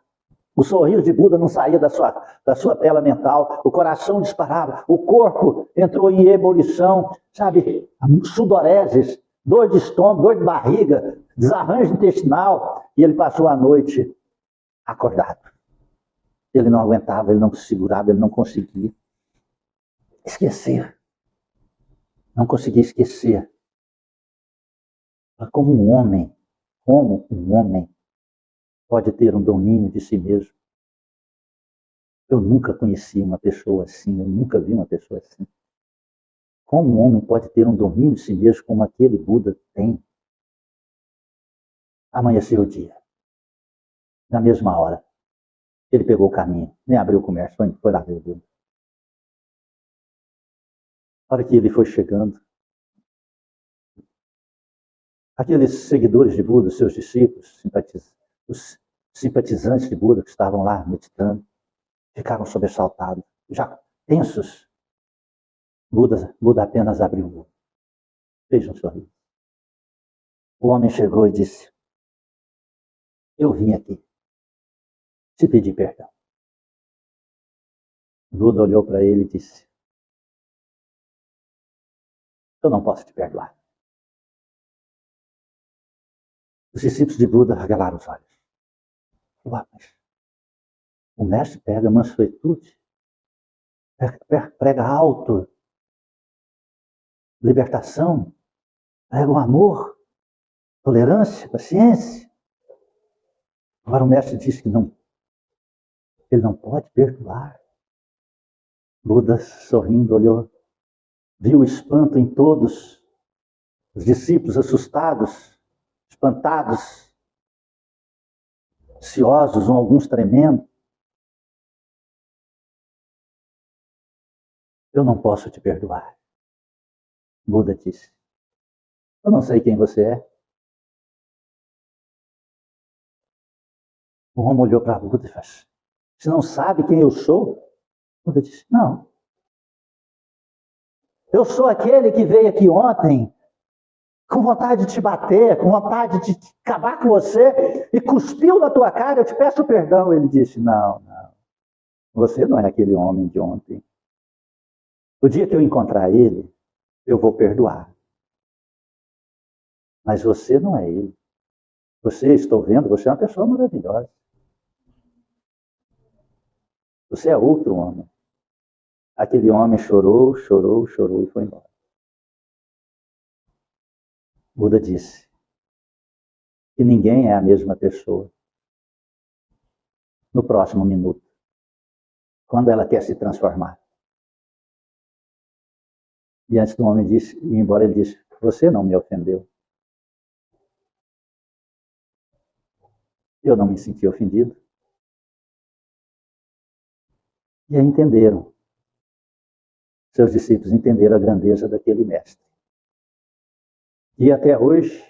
O sorriso de Buda não saía da sua tela mental. O coração disparava. O corpo entrou em ebulição. Sabe, sudoreses, dor de estômago, dor de barriga, desarranjo intestinal. E ele passou a noite acordado. Ele não aguentava, ele não se segurava, ele não conseguia esquecer. Não conseguia esquecer. Como um homem pode ter um domínio de si mesmo. Eu nunca conheci uma pessoa assim, eu nunca vi uma pessoa assim. Como um homem pode ter um domínio de si mesmo como aquele Buda tem? Amanheceu o dia. Na mesma hora, ele pegou o caminho, nem abriu o comércio, foi lá ver o Buda. A hora que ele foi chegando, aqueles seguidores de Buda, seus discípulos, os simpatizantes de Buda que estavam lá meditando, ficaram sobressaltados, já tensos. Buda apenas abriu o olho, fez um sorriso. O homem chegou e disse, eu vim aqui te pedir perdão. Buda olhou para ele e disse, eu não posso te perdoar. Os discípulos de Buda regalaram os olhos. Ué, mas o mestre prega mansuetude, prega alto, libertação, prega o amor, tolerância, paciência. Agora o mestre diz que não, ele não pode perdoar. Buda, sorrindo, olhou, viu o espanto em todos, os discípulos assustados, espantados, ansiosos, alguns tremendo. Eu não posso te perdoar. Buda disse, eu não sei quem você é. O homem olhou para Buda e fez, você não sabe quem eu sou? Buda disse, não. Eu sou aquele que veio aqui ontem com vontade de te bater, com vontade de acabar com você e cuspiu na tua cara, eu te peço perdão. Ele disse, não. Você não é aquele homem de ontem. O dia que eu encontrar ele, eu vou perdoar. Mas você não é ele. Você, estou vendo, você é uma pessoa maravilhosa. Você é outro homem. Aquele homem chorou e foi embora. Buda disse que ninguém é a mesma pessoa no próximo minuto, quando ela quer se transformar. E antes do homem ir embora, ele disse, você não me ofendeu. Eu não me senti ofendido. E aí entenderam. Seus discípulos entenderam a grandeza daquele mestre. E até hoje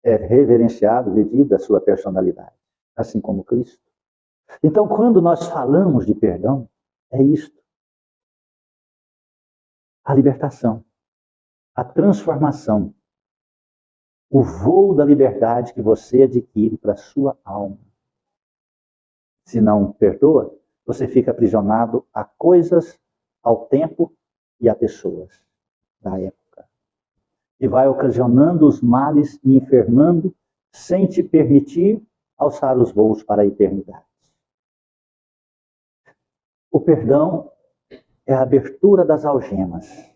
é reverenciado devido à sua personalidade, assim como Cristo. Então, quando nós falamos de perdão, é isto. A libertação, a transformação, o voo da liberdade que você adquire para a sua alma. Se não perdoa, você fica aprisionado a coisas, ao tempo e a pessoas da época. E vai ocasionando os males e enfermando sem te permitir alçar os voos para a eternidade. O perdão é a abertura das algemas.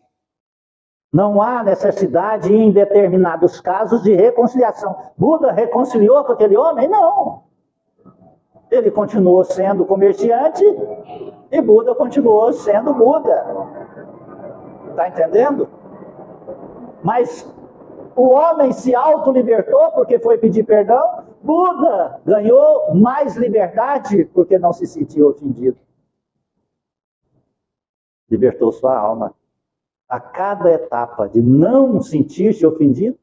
Não há necessidade, em determinados casos, de reconciliação. Buda reconciliou com aquele homem? Não. Ele continuou sendo comerciante e Buda continuou sendo Buda. Está entendendo? Mas o homem se autolibertou porque foi pedir perdão. Buda ganhou mais liberdade porque não se sentiu ofendido. Libertou sua alma. A cada etapa de não sentir-se ofendido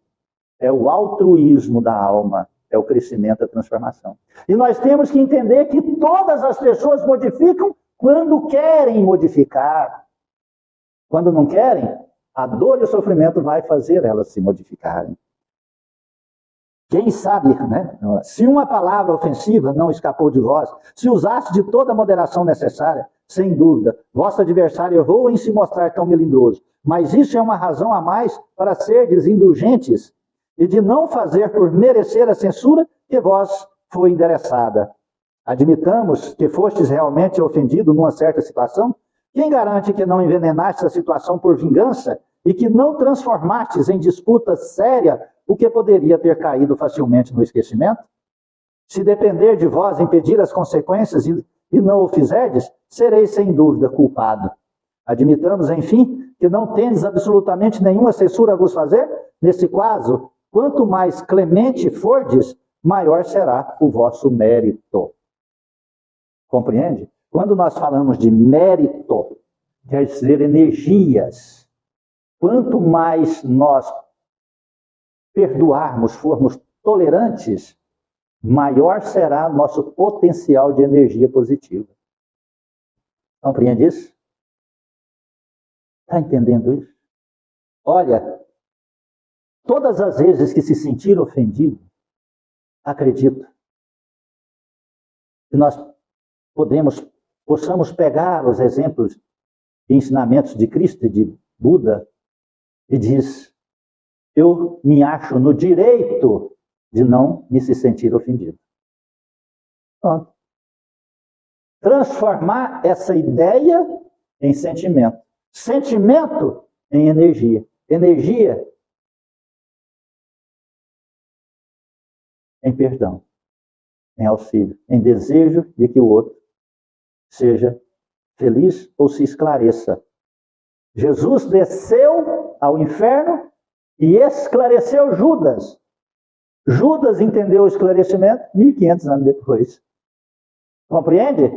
é o altruísmo da alma, é o crescimento, a transformação. E nós temos que entender que todas as pessoas modificam quando querem modificar. Quando não querem, a dor e o sofrimento vai fazer elas se modificarem. Quem sabe, né? Se uma palavra ofensiva não escapou de vós, se usaste de toda a moderação necessária, sem dúvida, vosso adversário errou em se mostrar tão melindroso. Mas isso é uma razão a mais para serdes indulgentes e de não fazer por merecer a censura que vós foi endereçada. Admitamos que fostes realmente ofendido numa certa situação. Quem garante que não envenenaste a situação por vingança e que não transformastes em disputa séria o que poderia ter caído facilmente no esquecimento? Se depender de vós impedir as consequências e não o fizerdes, sereis sem dúvida culpado. Admitamos, enfim, que não tendes absolutamente nenhuma censura a vos fazer. Nesse caso, quanto mais clemente fordes, maior será o vosso mérito. Compreende? Quando nós falamos de mérito, quer dizer energias. Quanto mais nós perdoarmos, formos tolerantes, maior será nosso potencial de energia positiva. Compreende isso? Está entendendo isso? Olha, todas as vezes que se sentir ofendido, acredito que nós possamos pegar os exemplos e ensinamentos de Cristo e de Buda e diz, eu me acho no direito de não me se sentir ofendido. Pronto. Transformar essa ideia em sentimento. Sentimento em energia. Energia em perdão, em auxílio, em desejo de que o outro seja feliz ou se esclareça. Jesus desceu ao inferno e esclareceu Judas. Judas entendeu o esclarecimento 1500 anos depois. Compreende?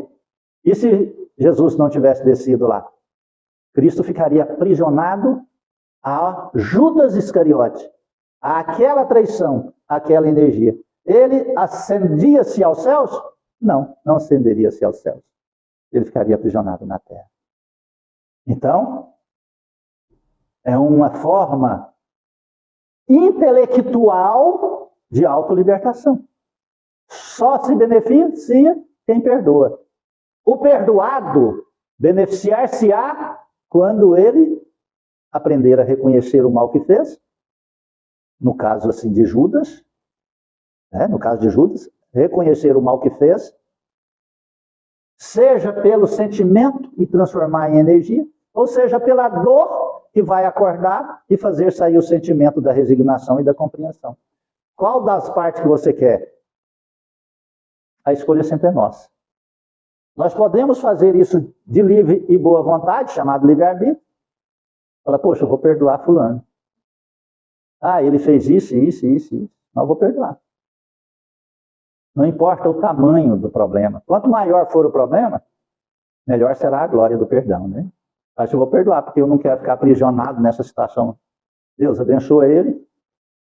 E se Jesus não tivesse descido lá? Cristo ficaria aprisionado a Judas Iscariote, àquela traição, àquela energia. Ele ascendia-se aos céus? Não, não ascenderia-se aos céus. Ele ficaria aprisionado na terra. Então, é uma forma intelectual de autolibertação. Só se beneficia quem perdoa. O perdoado beneficiar-se-á quando ele aprender a reconhecer o mal que fez. No caso assim de Judas, reconhecer o mal que fez, seja pelo sentimento e transformar em energia, ou seja pela dor que vai acordar e fazer sair o sentimento da resignação e da compreensão. Qual das partes que você quer? A escolha sempre é nossa. Nós podemos fazer isso de livre e boa vontade, chamado livre-arbítrio. Fala, poxa, eu vou perdoar fulano. Ah, ele fez isso. Mas eu vou perdoar. Não importa o tamanho do problema. Quanto maior for o problema, melhor será a glória do perdão, né? Acho que eu vou perdoar, porque eu não quero ficar aprisionado nessa situação. Deus abençoa ele.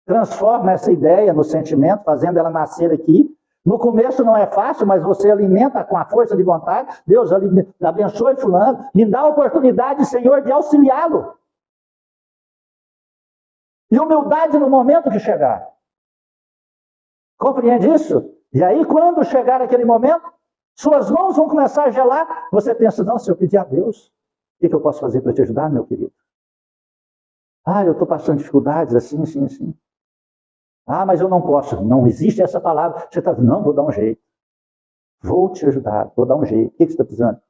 Transforma essa ideia no sentimento, fazendo ela nascer aqui. No começo não é fácil, mas você alimenta com a força de vontade. Deus abençoe fulano. Me dá a oportunidade, Senhor, de auxiliá-lo. E humildade no momento que chegar. Compreende isso? E aí, quando chegar aquele momento, suas mãos vão começar a gelar. Você pensa, não, se eu pedir a Deus, o que eu posso fazer para te ajudar, meu querido? Ah, eu estou passando dificuldades assim. Ah, mas eu não posso. Não existe essa palavra. Você está dizendo, não, vou dar um jeito. Vou te ajudar, vou dar um jeito. O que você está precisando?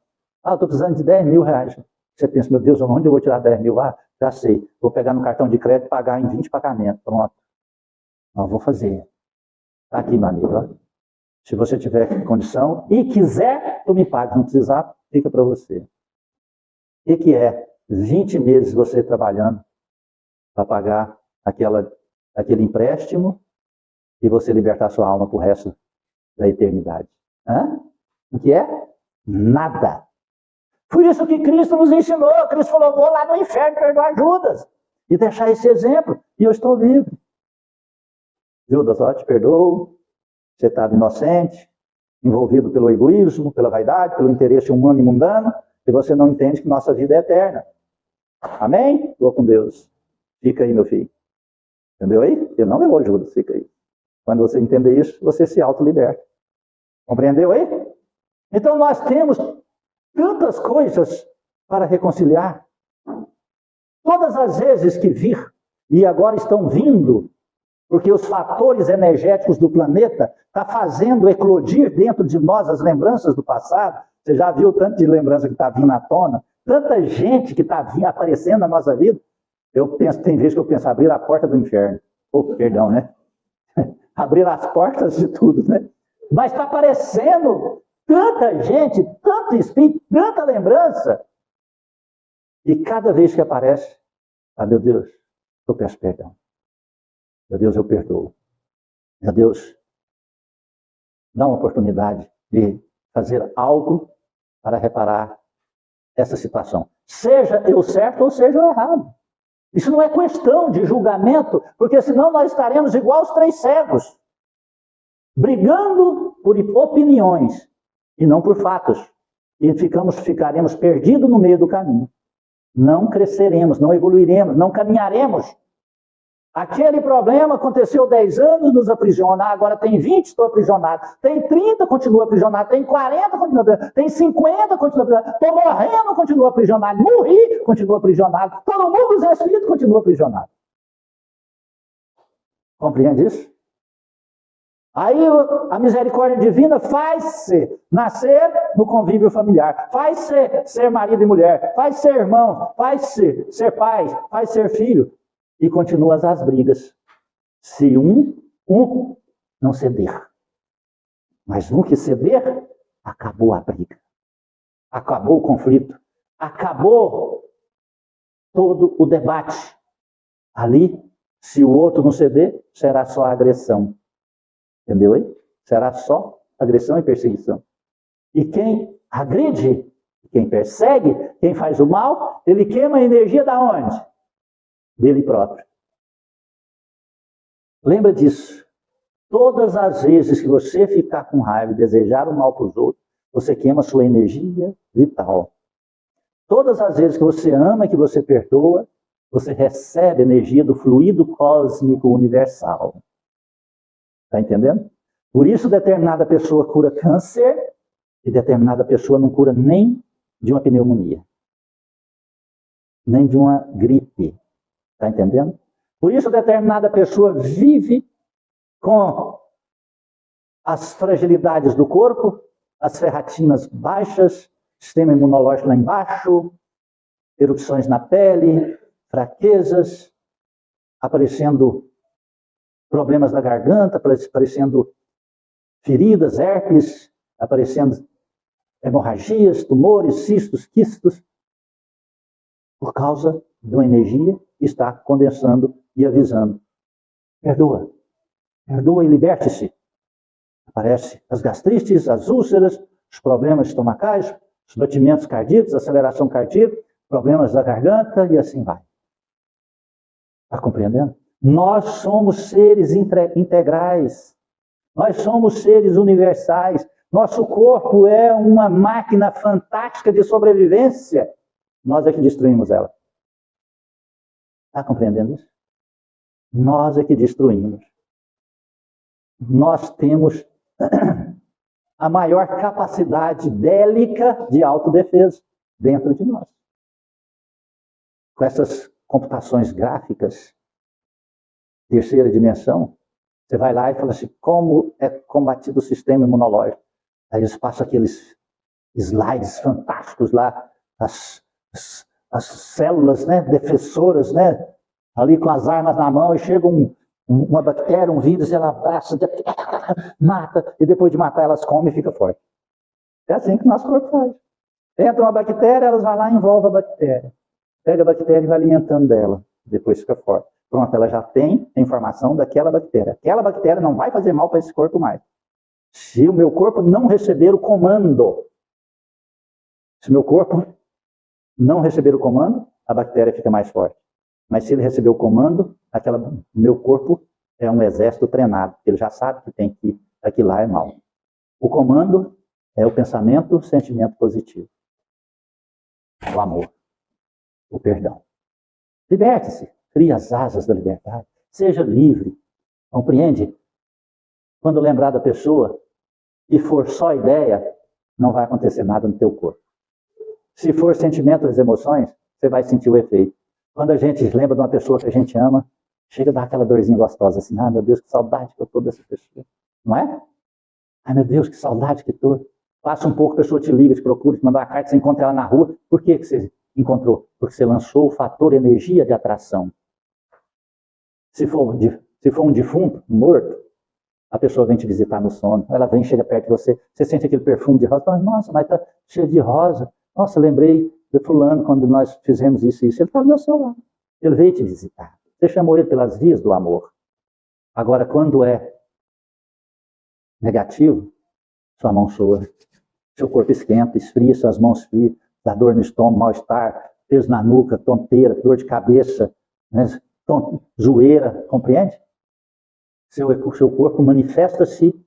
Ah, eu estou precisando de 10 mil reais. Você pensa, meu Deus, onde eu vou tirar 10 mil? Ah, já sei. Vou pegar no cartão de crédito e pagar em 20 pagamentos. Pronto. Não, vou fazer. Está aqui, meu amigo. Ó. Se você tiver condição e quiser, tu me paga. Não precisar, fica para você. O que é 20 meses você trabalhando para pagar aquele empréstimo e você libertar sua alma para o resto da eternidade? O que é? Nada. Por isso que Cristo nos ensinou. Cristo falou, vou lá no inferno perdoar Judas. E deixar esse exemplo. E eu estou livre. Judas, ó, te perdoo. Você estava inocente, envolvido pelo egoísmo, pela vaidade, pelo interesse humano e mundano. E você não entende que nossa vida é eterna. Amém? Vou com Deus. Fica aí, meu filho. Entendeu aí? Ele não levou Judas, fica aí. Quando você entender isso, você se autoliberta. Compreendeu aí? Então nós temos tantas coisas para reconciliar. Todas as vezes que vir, e agora estão vindo, porque os fatores energéticos do planeta estão fazendo eclodir dentro de nós as lembranças do passado. Você já viu tanto de lembrança que está vindo à tona? Tanta gente que está aparecendo na nossa vida. Eu penso, tem vezes que eu penso, abrir a porta do inferno. Perdão, né? Abrir as portas de tudo, né? Mas está aparecendo tanta gente, tanto espírito, tanta lembrança. E cada vez que aparece, meu Deus, eu peço perdão. Meu Deus, eu perdoo. Meu Deus, dá uma oportunidade de fazer algo para reparar essa situação. Seja eu certo ou seja eu errado. Isso não é questão de julgamento, porque senão nós estaremos igual os 3 cegos, brigando por opiniões e não por fatos. E ficaremos perdidos no meio do caminho. Não cresceremos, não evoluiremos, não caminharemos. Aquele problema aconteceu 10 anos, nos aprisiona. Agora tem 20, estou aprisionado. Tem 30, continuo aprisionado. Tem 40, continuo aprisionado. Tem 50, continuo aprisionado. Estou morrendo, continuo aprisionado. Morri, continuo aprisionado. Todo mundo dos espíritos continua aprisionado. Compreende isso? Aí a misericórdia divina faz-se nascer no convívio familiar, faz-se ser marido e mulher, faz ser irmão, faz-se ser pai, faz ser filho. E continua as brigas. Se um não ceder. Mas um que ceder, acabou a briga. Acabou o conflito. Acabou todo o debate. Ali, se o outro não ceder, será só agressão. Entendeu aí? Será só agressão e perseguição. E quem agride, quem persegue, quem faz o mal, ele queima a energia da onde? Dele próprio. Lembra disso. Todas as vezes que você ficar com raiva e desejar o mal para os outros, você queima a sua energia vital. Todas as vezes que você ama e que você perdoa, você recebe energia do fluido cósmico universal. Está entendendo? Por isso, determinada pessoa cura câncer e determinada pessoa não cura nem de uma pneumonia, nem de uma gripe. Está entendendo? Por isso, determinada pessoa vive com as fragilidades do corpo, as ferratinas baixas, sistema imunológico lá embaixo, erupções na pele, fraquezas, aparecendo problemas na garganta, aparecendo feridas, herpes, aparecendo hemorragias, tumores, cistos, quistos, por causa de uma energia que está condensando e avisando. Perdoa. Perdoa e liberte-se. Aparecem as gastrites, as úlceras, os problemas estomacais, os batimentos cardíacos, aceleração cardíaca, problemas da garganta e assim vai. Está compreendendo? Nós somos seres integrais. Nós somos seres universais. Nosso corpo é uma máquina fantástica de sobrevivência. Nós é que destruímos ela. Está compreendendo isso? Nós é que destruímos. Nós temos a maior capacidade bélica de autodefesa dentro de nós. Com essas computações gráficas, terceira dimensão, você vai lá e fala assim, como é combatido o sistema imunológico? Aí eles passam aqueles slides fantásticos lá, as células, né, defensoras, né, ali com as armas na mão, e chega uma bactéria, um vírus, ela abraça, mata, e depois de matar elas comem e fica forte. É assim que o nosso corpo faz. Entra uma bactéria, elas vão lá e envolvem a bactéria. Pega a bactéria e vai alimentando dela, depois fica forte. Pronto, ela já tem a informação daquela bactéria. Aquela bactéria não vai fazer mal para esse corpo mais. Se o meu corpo não receber o comando, se o meu corpo não receber o comando, a bactéria fica mais forte. Mas se ele receber o comando, meu corpo é um exército treinado. Ele já sabe que tem que aquilo lá é mal. O comando é o pensamento, o sentimento positivo. O amor. O perdão. Liberte-se. Crie as asas da liberdade. Seja livre. Compreende? Quando lembrar da pessoa e for só ideia, não vai acontecer nada no teu corpo. Se for sentimento das emoções, você vai sentir o efeito. Quando a gente lembra de uma pessoa que a gente ama, chega a dar aquela dorzinha gostosa assim, ah, meu Deus, que saudade que eu estou dessa pessoa. Não é? Ai, meu Deus, que saudade que eu estou. Passa um pouco, a pessoa te liga, te procura, te manda uma carta, você encontra ela na rua. Por que você encontrou? Porque você lançou o fator energia de atração. Se for um defunto, um morto, a pessoa vem te visitar no sono, ela vem, chega perto de você, você sente aquele perfume de rosa, fala, nossa, mas está cheio de rosa. Nossa, lembrei de fulano quando nós fizemos isso e isso. Ele está ali ao seu lado. Ele veio te visitar. Você chamou ele pelas vias do amor. Agora, quando é negativo, sua mão soa, seu corpo esquenta, esfria, suas mãos esfriam, dá dor no estômago, mal-estar, peso na nuca, tonteira, dor de cabeça, né? Zoeira, compreende? O seu corpo manifesta-se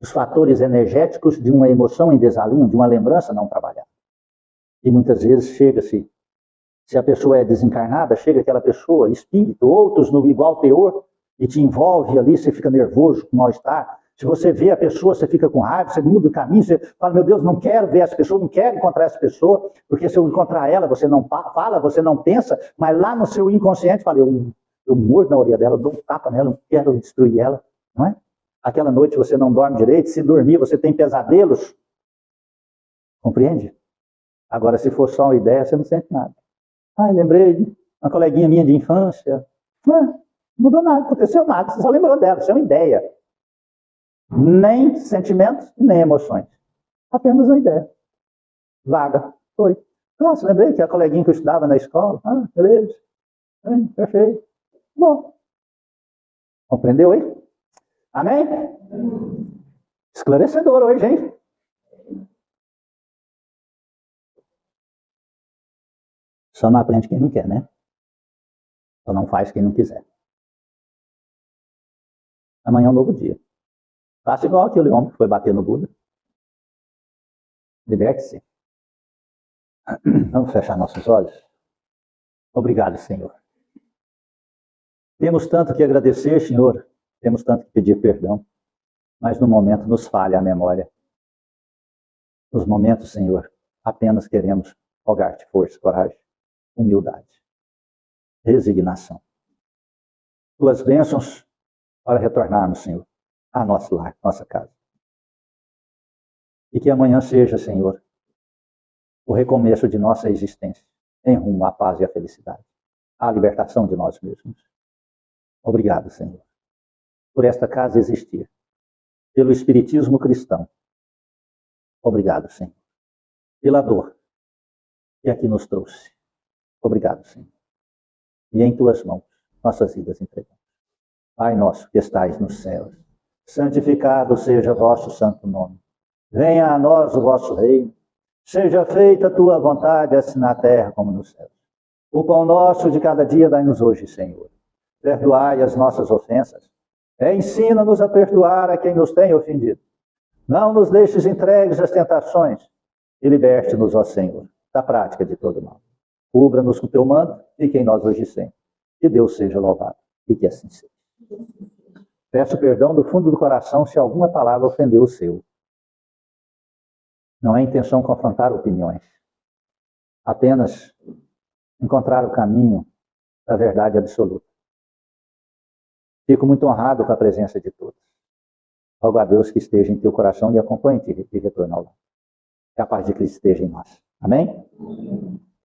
os fatores energéticos de uma emoção em desalinho, de uma lembrança não trabalhada. E muitas vezes chega-se, se a pessoa é desencarnada, chega aquela pessoa, espírito, outros no igual teor, e te envolve ali, você fica nervoso, com mal-estar. Se você vê a pessoa, você fica com raiva, você muda o caminho, você fala, meu Deus, não quero ver essa pessoa, não quero encontrar essa pessoa, porque se eu encontrar ela, você não fala, você não pensa, mas lá no seu inconsciente, fala, eu mordo na orelha dela, eu dou um tapa nela, eu quero destruir ela, não é? Aquela noite você não dorme direito, se dormir você tem pesadelos. Compreende? Agora, se for só uma ideia, você não sente nada. Lembrei de uma coleguinha minha de infância. Não mudou nada, aconteceu nada, você só lembrou dela, isso é uma ideia. Nem sentimentos, nem emoções. Apenas uma ideia. Vaga. Foi. Nossa, lembrei que a coleguinha que eu estudava na escola. Beleza. Perfeito. Bom. Compreendeu aí? Amém? Esclarecedor hoje, hein? Só não aprende quem não quer, né? Só não faz quem não quiser. Amanhã é um novo dia. Faça igual aquele homem que foi bater no Buda. Liberte-se. Vamos fechar nossos olhos. Obrigado, Senhor. Temos tanto que agradecer, Senhor. Temos tanto que pedir perdão. Mas no momento nos falha a memória. Nos momentos, Senhor, apenas queremos rogar-te força, coragem, humildade, resignação. Tuas bênçãos para retornarmos, Senhor, a nosso lar, nossa casa. E que amanhã seja, Senhor, o recomeço de nossa existência em rumo à paz e à felicidade, à libertação de nós mesmos. Obrigado, Senhor, por esta casa existir, pelo espiritismo cristão. Obrigado, Senhor, pela dor que aqui nos trouxe. Obrigado, Senhor. E em tuas mãos, nossas vidas entregamos. Pai nosso que estais nos céus, santificado seja vosso santo nome. Venha a nós o vosso reino. Seja feita a tua vontade, assim na terra como nos céus. O pão nosso de cada dia dai-nos hoje, Senhor. Perdoai as nossas ofensas. Ensina-nos a perdoar a quem nos tem ofendido. Não nos deixes entregues às tentações e liberte-nos, ó Senhor, da prática de todo mal. Cubra-nos com teu manto, fique em nós hoje e sempre. Que Deus seja louvado e que assim seja. Peço perdão do fundo do coração se alguma palavra ofendeu o seu. Não é intenção confrontar opiniões. Apenas encontrar o caminho da verdade absoluta. Fico muito honrado com a presença de todos. Rogo a Deus que esteja em teu coração e acompanhe-te de retorno ao lar. Que a paz de Cristo esteja em nós. Amém?